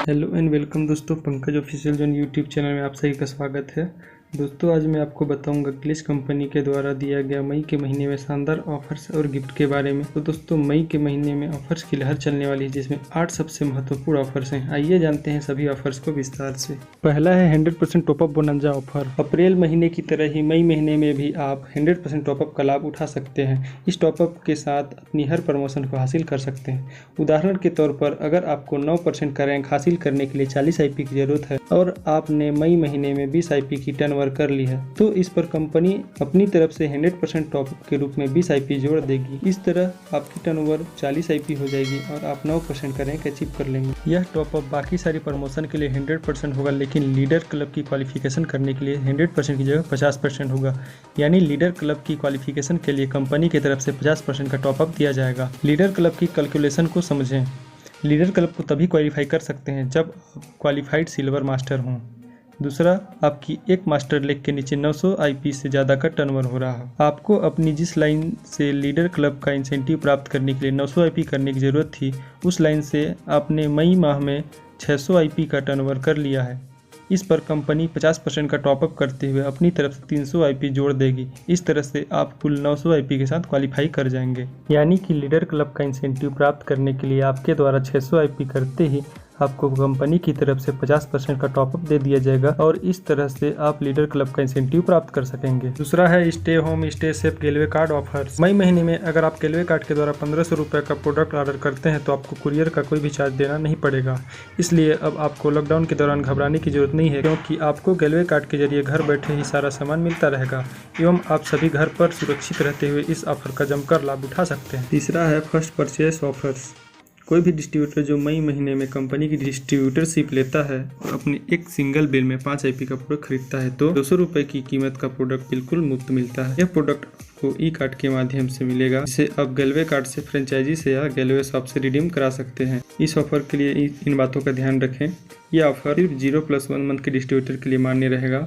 Hello and welcome दोस्तों, Pankaj official zone YouTube channel में आप सभी का स्वागत है। दोस्तों आज मैं आपको बताऊंगा ग्लिच कंपनी के द्वारा दिया गया मई के महीने में शानदार ऑफर्स और गिफ्ट के बारे में। तो दोस्तों मई के महीने में ऑफर्स की लहर चलने वाली है, जिसमें 8 सबसे महत्वपूर्ण ऑफर्स हैं। आइए जानते हैं सभी ऑफर्स को विस्तार से। पहला है 100% टॉपअप बोनंजा ऑफर। अप्रैल महीने की तरह ही मई महीने में भी आप 100% टॉपअप का लाभ उठा सकते हैं। इस टॉपअप के साथ अपनी हर प्रमोशन को हासिल कर सकते हैं। उदाहरण के तौर पर अगर आपको 9% का रैंक हासिल करने के लिए 40 IP की जरूरत है और आपने मई महीने में 20 IP की टर्नओवर कर ली है, तो इस पर कंपनी अपनी तरफ से 100% टॉपअप के रूप में 20 IP जोड़ देगी। इस तरह आपकी टर्नओवर 40 IP हो जाएगी और आप 9% का रैंक अचीव कर लेंगे। यह टॉपअप बाकी सारी प्रमोशन के लिए 100% होगा, लेकिन लीडर क्लब की क्वालिफिकेशन करने के लिए 100% की जगह 50% होगा। यानी लीडर क्लब की क्वालिफिकेशन के लिए कंपनी की तरफ से 50% का टॉपअप दिया जाएगा। लीडर क्लब की कैलकुलेशन को समझें। लीडर क्लब को तभी क्वालिफाई कर सकते हैं जब आप क्वालिफाइड सिल्वर मास्टर हों। दूसरा, आपकी एक मास्टर लेग के नीचे 900 IP से ज़्यादा का टर्नओवर हो रहा हो। आपको अपनी जिस लाइन से लीडर क्लब का इंसेंटिव प्राप्त करने के लिए 900 IP करने की ज़रूरत थी, उस लाइन से आपने मई माह में 600 IP का टर्नओवर कर लिया है। इस पर कंपनी 50% का टॉपअप करते हुए अपनी तरफ से 300 IP जोड़ देगी। इस तरह से आप कुल 900 IP के साथ क्वालिफाई कर जाएंगे। यानी कि लीडर क्लब का इंसेंटिव प्राप्त करने के लिए आपके द्वारा 600 IP करते ही आपको कंपनी की तरफ से 50% का टॉपअप दे दिया जाएगा और इस तरह से आप लीडर क्लब का इंसेंटिव प्राप्त कर सकेंगे। दूसरा है स्टे होम स्टे सेफ गेलवे कार्ड ऑफर्स। मई महीने में अगर आप गेलवे कार्ड के द्वारा 1500 रुपये का प्रोडक्ट ऑर्डर करते हैं तो आपको कुरियर का कोई भी चार्ज देना नहीं पड़ेगा। इसलिए अब आपको लॉकडाउन के दौरान घबराने की जरूरत नहीं है, क्योंकि आपको गेलवे कार्ड के जरिए घर बैठे ही सारा सामान मिलता रहेगा एवं आप सभी घर पर सुरक्षित रहते हुए इस ऑफर का जमकर लाभ उठा सकते हैं। तीसरा है फर्स्ट परचेस ऑफर्स। कोई भी डिस्ट्रीब्यूटर जो मई महीने में कंपनी की डिस्ट्रीब्यूटरशिप लेता है और अपने एक सिंगल बिल में 5 IP का प्रोडक्ट खरीदता है तो 200 रुपये की कीमत का प्रोडक्ट बिल्कुल मुफ्त मिलता है। यह प्रोडक्ट आपको ई कार्ड के माध्यम से मिलेगा, जिसे आप गेलवे कार्ड से, फ्रेंचाइजी से या गेलवे शॉप से रिडीम करा सकते हैं। इस ऑफर के लिए इन बातों का ध्यान रखें। यह ऑफर सिर्फ 0+1 मंथ के डिस्ट्रीब्यूटर के लिए मान्य रहेगा।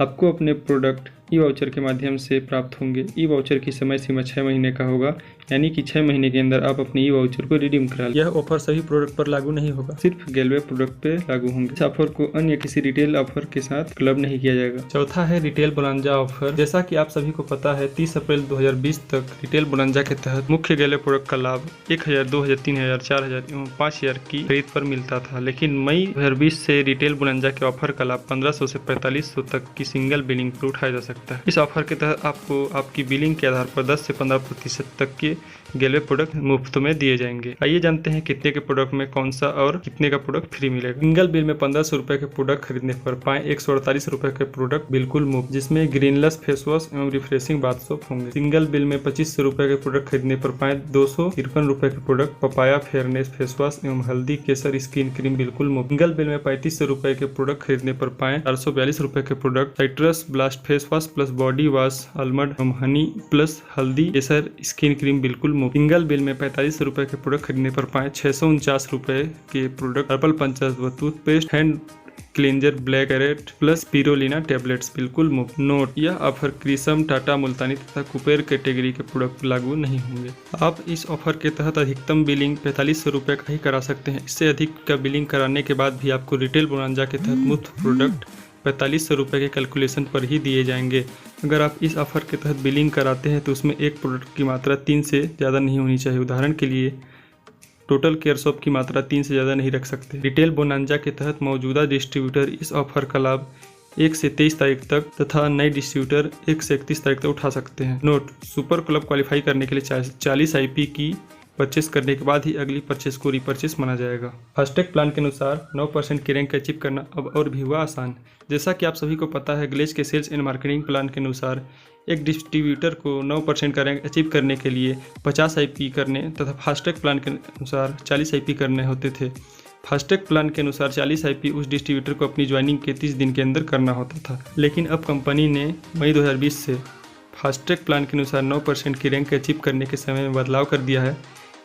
आपको अपने प्रोडक्ट ई वाउचर के माध्यम से प्राप्त होंगे। ई वाउचर की समय सीमा 6 महीने का होगा, यानी कि 6 महीने के अंदर आप अपने ई वाउचर को रिडीम करा लें। यह ऑफर सभी प्रोडक्ट पर लागू नहीं होगा, सिर्फ गेलवे प्रोडक्ट पे लागू होंगे। इस ऑफर को अन्य किसी रिटेल ऑफर के साथ क्लब नहीं किया जाएगा। चौथा है रिटेल बोनंजा ऑफर। जैसा कि आप सभी को पता है, 30 अप्रैल 2020 तक रिटेल बोनंजा के तहत मुख्य गेलवे प्रोडक्ट का लाभ 1000, 2000, 3000, 4000 एवं 5000 की खरीद पर मिलता था। लेकिन मई 2020 से रिटेल बोनंजा के ऑफर का लाभ 1500 से 4500 तक की सिंगल बिलिंग पर उठाया जा सकता है। इस ऑफर के तहत आपको आपकी बिलिंग के आधार पर 10 से 15% तक के गेलवे प्रोडक्ट मुफ्त में दिए जाएंगे। आइए जानते हैं कितने के प्रोडक्ट में कौन सा और कितने का प्रोडक्ट फ्री मिलेगा। सिंगल बिल में 1500 रुपए के प्रोडक्ट खरीदने पर पाएं 148 रुपए के प्रोडक्ट बिल्कुल मुफ्त, जिसमें ग्रीनलेस फेस वॉश एवं रिफ्रेशिंग बाथ सोप होंगे। सिंगल बिल में 2500 रुपए के प्रोडक्ट खरीदने पर पाएं 253 रुपए के product papaya fairness face wash एवं हल्दी केसर स्किन क्रीम बिल्कुल मुफ्त। सिंगल बिल में 3500 रुपए के प्रोडक्ट खरीदने पर पाएं 442 रुपए के product citrus blast face wash plus body wash almond Honey plus हल्दी केसर स्किन क्रीम बिल्कुल मुफ्त। सिंगल बिल में 45 रुपए के प्रोडक्ट खरीदने पर पाएं 649 रुपए के product herbal Panchtatva toothpaste hand cleanser black carrot plus spirulina tablets बिल्कुल मुफ्त। नोट, यह ऑफर क्रिसम, टाटा मुल्तानी तथा कुबेर कैटेगरी के प्रोडक्ट लागू नहीं होंगे। आप इस ऑफर के तहत अधिकतम बिलिंग 4500 रुपये का ही करा सकते हैं। इससे अधिक का बिलिंग कराने के बाद भी आपको रिटेल बोनंजा के तहत मुफ्त प्रोडक्ट 4500 रुपये के कैलकुलेशन पर ही दिए जाएंगे। अगर आप इस ऑफर के तहत बिलिंग कराते हैं तो उसमें एक प्रोडक्ट की मात्रा 3 से ज़्यादा नहीं होनी चाहिए। उदाहरण के लिए टोटल केयर सोप की मात्रा 3 से ज़्यादा नहीं रख सकते। रिटेल बोनंजा के तहत मौजूदा डिस्ट्रीब्यूटर इस ऑफर का लाभ 1 से 23 तारीख तक तथा नए डिस्ट्रीब्यूटर 1 से 31 तारीख तक उठा सकते हैं। नोट, सुपर क्लब क्वालिफाई करने के लिए 40 IP की परचेस करने के बाद ही अगली परचेस को रीपरचेस माना जाएगा। फास्टैग प्लान के अनुसार 9% की रैंक अचीव करना अब और भी हुआ आसान। जैसा कि आप सभी को पता है, ग्लिच के सेल्स एंड मार्केटिंग प्लान के अनुसार एक डिस्ट्रीब्यूटर को 9% का रैंक अचीव करने के लिए 50 IP करने तथा फास्टैग प्लान के अनुसार 40 IP करने होते थे। फास्टैग प्लान के अनुसार 40 IP उस डिस्ट्रीब्यूटर को अपनी ज्वाइनिंग के 30 दिन के अंदर करना होता था। लेकिन अब कंपनी ने मई 2020 से फास्टैग प्लान के अनुसार 9% की रैंक अचीव करने के समय में बदलाव कर दिया है।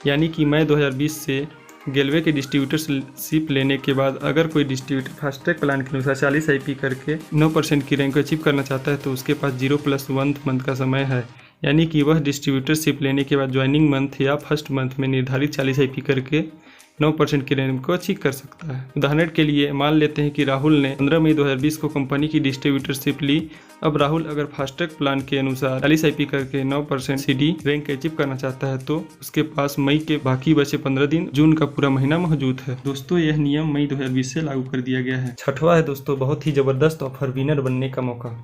यानी कि मई 2020 से गेलवे के डिस्ट्रीब्यूटरशिप लेने के बाद अगर कोई डिस्ट्रीब्यूटर फास्टैग प्लान के अनुसार 40 IP करके 9% की रैंक को अचीव करना चाहता है तो उसके पास 0+1 मंथ का समय है। यानी कि वह डिस्ट्रीब्यूटरशिप लेने के बाद ज्वाइनिंग मंथ या फर्स्ट मंथ में निर्धारित 40 IP करके 9% की रैंक को अचीव कर सकता है। उदाहरण के लिए मान लेते हैं कि राहुल ने 15 मई 2020 को कंपनी की डिस्ट्रीब्यूटरशिप ली। अब राहुल अगर फास्टैग प्लान के अनुसार 40 IP करके 9% CD रैंक अचीव करना चाहता है तो उसके पास मई के बाकी बचे 15 दिन जून का पूरा महीना मौजूद है। दोस्तों यह नियम मई 2020 से लागू कर दिया गया है। छठवां है दोस्तों बहुत ही जबरदस्त ऑफर, विनर बनने का मौका।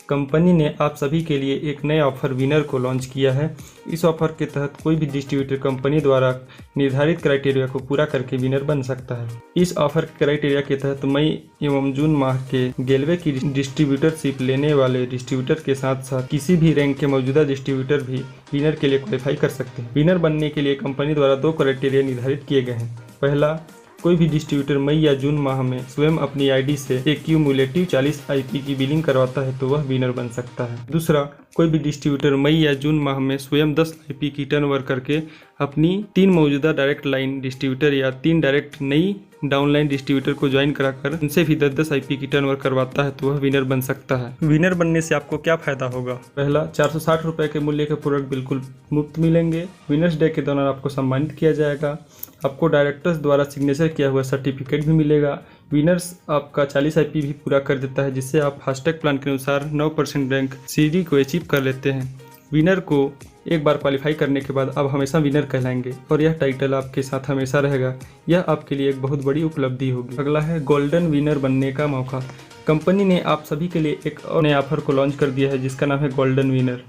कंपनी ने आप सभी के लिए एक नए ऑफर विनर को लॉन्च किया है। इस ऑफर के तहत कोई भी डिस्ट्रीब्यूटर कंपनी द्वारा निर्धारित क्राइटेरिया को पूरा करके विनर बन सकता है। इस ऑफर के क्राइटेरिया के तहत मई एवं जून माह के गेलवे की डिस्ट्रीब्यूटरशिप लेने वाले डिस्ट्रीब्यूटर के साथ साथ किसी भी रैंक के मौजूदा डिस्ट्रीब्यूटर भी विनर के लिए क्वालिफाई कर सकते हैं। विनर बनने के लिए कंपनी द्वारा 2 क्राइटेरिया निर्धारित किए गए हैं। पहला, कोई भी डिस्ट्रीब्यूटर मई या जून माह में स्वयं अपनी आईडी से एक क्यूमुलेटिव 40 IP की बिलिंग करवाता है तो वह विनर बन सकता है। दूसरा, कोई भी डिस्ट्रीब्यूटर मई या जून माह में स्वयं 10 IP की टर्नओवर करके अपनी 3 मौजूदा डायरेक्ट लाइन डिस्ट्रीब्यूटर या 3 डायरेक्ट नई डाउनलाइन डिस्ट्रीब्यूटर को ज्वाइन कराकर उनसे भी 10-10 IP की टर्नओवर करवाता है तो वह विनर बन सकता है। विनर बनने से आपको क्या फायदा होगा? पहला, 460 रुपए के मूल्य के प्रोडक्ट बिल्कुल मुफ्त मिलेंगे। विनर्स डे के दौरान आपको सम्मानित किया जाएगा। आपको डायरेक्टर्स द्वारा सिग्नेचर किया हुआ सर्टिफिकेट भी मिलेगा। विनर्स आपका 40 IP भी पूरा कर देता है जिससे आप फास्टैग प्लान के अनुसार 9% रैंक CD को अचीव कर लेते हैं। विनर को एक बार क्वालिफाई करने के बाद आप हमेशा विनर कहलाएंगे और यह टाइटल आपके साथ हमेशा रहेगा। यह आपके लिए एक बहुत बड़ी उपलब्धि होगी। अगला है गोल्डन विनर बनने का मौका। कंपनी ने आप सभी के लिए एक और नए ऑफर को लॉन्च कर दिया है जिसका नाम है गोल्डन विनर।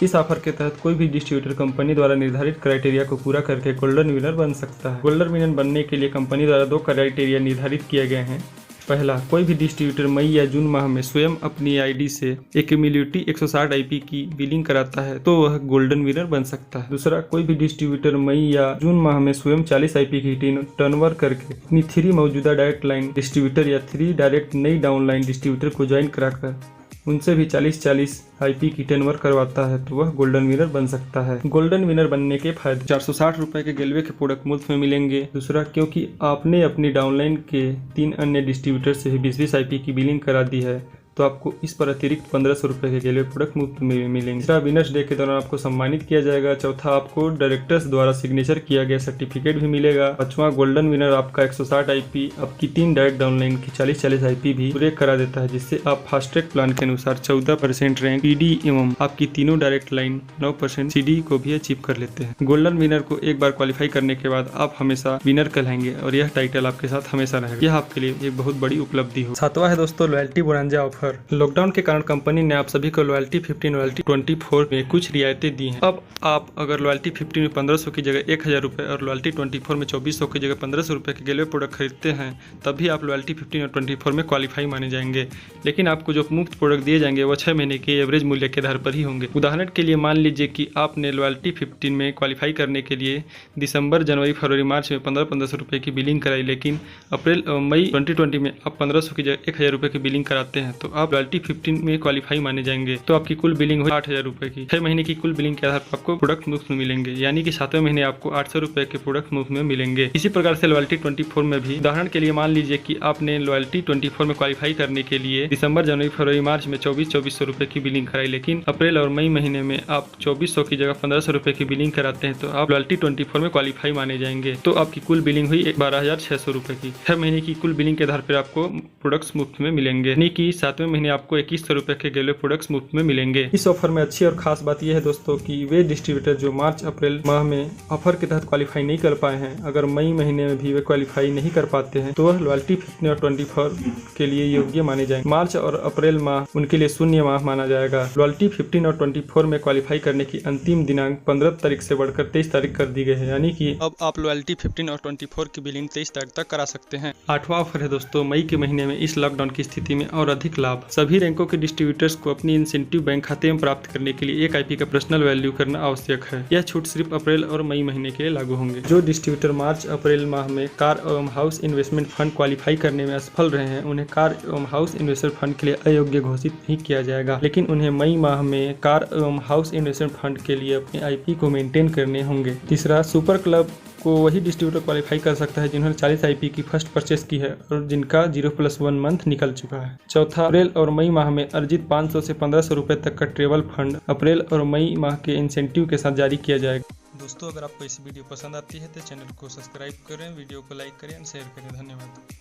इस ऑफर के तहत कोई भी डिस्ट्रीब्यूटर कंपनी द्वारा निर्धारित क्राइटेरिया को पूरा करके गोल्डन विनर बन सकता है। गोल्डन विनर बनने के लिए कंपनी द्वारा 2 क्राइटेरिया निर्धारित किए गए हैं। पहला, कोई भी डिस्ट्रीब्यूटर मई या जून माह में स्वयं अपनी आईडी से एक क्यूमुलेटिव 160 IP की बिलिंग कराता है तो वह गोल्डन विनर बन सकता है। दूसरा, कोई भी डिस्ट्रीब्यूटर मई या जून माह में स्वयं 40 IP की टर्नओवर करके अपनी 3 मौजूदा डायरेक्ट लाइन डिस्ट्रीब्यूटर या 3 डायरेक्ट नई डाउनलाइन डिस्ट्रीब्यूटर को ज्वाइन कराकर उनसे भी 40-40 IP की टर्नओवर करवाता है तो वह गोल्डन विनर बन सकता है। गोल्डन विनर बनने के फायदे: 460 रुपए के गेलवे के प्रोडक्ट मुफ्त में मिलेंगे। दूसरा, क्योंकि आपने अपनी डाउनलाइन के 3 अन्य डिस्ट्रीब्यूटर से भी 20-20 IP की बिलिंग करा दी है तो आपको इस पर अतिरिक्त 1500 रुपए के गेलवे प्रोडक्ट मुफ्त में मिलेंगे। तीसरा, विनर्स डे के दौरान आपको सम्मानित किया जाएगा। चौथा, आपको डायरेक्टर्स द्वारा सिग्नेचर किया गया सर्टिफिकेट भी मिलेगा। पांचवा, गोल्डन विनर आपका 160 IP आपकी 3 डायरेक्ट डाउनलाइन की 40-40 IP भी पूरे करा देता है जिससे आप फास्टैग प्लान के अनुसार 14% रैंक CD एवं आपकी तीनों डायरेक्ट लाइन 9% CD को भी अचीव कर लेते हैं। गोल्डन विनर को एक बार क्वालिफाई करने के बाद आप हमेशा विनर कहलाएंगे और यह टाइटल आपके साथ हमेशा रहेगा। यह आपके लिए एक बहुत बड़ी उपलब्धि हो। सातवां है दोस्तों लॉयल्टी बोनंजा ऑफर। लॉकडाउन के कारण कंपनी ने आप सभी को लॉयल्टी 15 लॉयल्टी 24 में कुछ रियायतें दी हैं। अब आप अगर लॉयल्टी 15 में 1500 की जगह 1000 रुपये और लॉयल्टी 24 में 2400 की जगह 1500 रुपये के गेलवे प्रोडक्ट खरीदते हैं तभी आप लॉयल्टी 15 और 24 में क्वालिफाई माने जाएंगे। लेकिन आपको जो मुफ्त प्रोडक्ट दिए जाएंगे वो 6 महीने के एवरेज मूल्य के आधार पर ही होंगे। उदाहरण के लिए मान लीजिए कि आपने लॉयल्टी 15 में क्वालिफाई करने के लिए दिसंबर, जनवरी, फरवरी, मार्च में 1500 रुपये की बिलिंग कराई, लेकिन अप्रैल और मई 2020 में आप 1500 की जगह 1000 रुपये की बिलिंग कराते हैं तो आप लॉयल्टी 15 में क्वालिफाई माने जाएंगे। तो आपकी कुल बिलिंग हुई 8000 रुपये की। 6 महीने की कुल बिलिंग के आधार पर आपको प्रोडक्ट मुफ्त में मिलेंगे, यानी कि 7वें महीने आपको 800 रुपये के प्रोडक्ट मुफ्त में मिलेंगे। इसी प्रकार से लॉयल्टी 24 में भी उदाहरण के लिए मान लीजिए कि आपने लॉयल्टी 24 में क्वालिफाई करने के लिए दिसंबर, जनवरी, फरवरी, मार्च में 2400 रुपये की बिलिंग कराई, लेकिन अप्रैल और मई महीने में आप 2400 की जगह 1500 रुपये की बिलिंग कराते हैं तो आप लॉयल्टी 24 में क्वालिफाई माने जाएंगे। तो आपकी कुल बिलिंग हुई 12600 रुपये की। 6 महीने की कुल बिलिंग के आधार पर आपको प्रोडक्ट्स मुफ्त में मिलेंगे, यानी कि 7वें महीने आपको 2100 रुपये के गेलवे प्रोडक्ट्स मुफ्त में मिलेंगे। इस ऑफर में अच्छी और खास बात यह है दोस्तों कि वे डिस्ट्रीब्यूटर जो मार्च अप्रैल माह में ऑफर के तहत क्वालिफाई नहीं कर पाए हैं, अगर मई महीने में भी वे क्वालिफाई नहीं कर पाते हैं तो वह लॉयल्टी 15 और 24 के लिए योग्य माने जाएंगे। मार्च और अप्रैल माह उनके लिए शून्य माह माना जाएगा। लॉयल्टी 15 और 24 में क्वालिफाई करने की अंतिम दिनांक 15 तारीख से बढ़कर 23 तारीख कर दी गई है, यानी कि अब आप लॉयल्टी 15 और 24 की बिलिंग 23 तारीख तक करा सकते हैं। 8वां ऑफर है दोस्तों मई के महीने में इस लॉकडाउन की स्थिति में और अधिक लाभ। सभी रैंकों के डिस्ट्रीब्यूटर्स को अपनी इंसेंटिव बैंक खाते में प्राप्त करने के लिए 1 IP का पर्सनल वैल्यू करना आवश्यक है। यह छूट सिर्फ अप्रैल और मई महीने के लिए लागू होंगे। जो डिस्ट्रीब्यूटर मार्च अप्रैल माह में कार एवं हाउस इन्वेस्टमेंट फंड क्वालिफाई करने में असफल रहे हैं उन्हें कार एवं हाउस इन्वेस्टमेंट फंड के लिए अयोग्य घोषित नहीं किया जाएगा, लेकिन उन्हें मई माह में कार एवं हाउस इन्वेस्टमेंट फंड के लिए अपने IP को मेंटेन करने होंगे। तीसरा, सुपर क्लब को वही डिस्ट्रीब्यूटर क्वालिफाई कर सकता है जिन्होंने 40 IP की फर्स्ट परचेस की है और जिनका 0+1 मंथ निकल चुका है। चौथा, अप्रैल और मई माह में अर्जित 500 से 1500 रुपये तक का ट्रेवल फंड अप्रैल और मई माह के इंसेंटिव के साथ जारी किया जाएगा। दोस्तों, अगर आपको इस वीडियो पसंद आती है तो चैनल को सब्सक्राइब करें, वीडियो को लाइक करें और शेयर करें। धन्यवाद।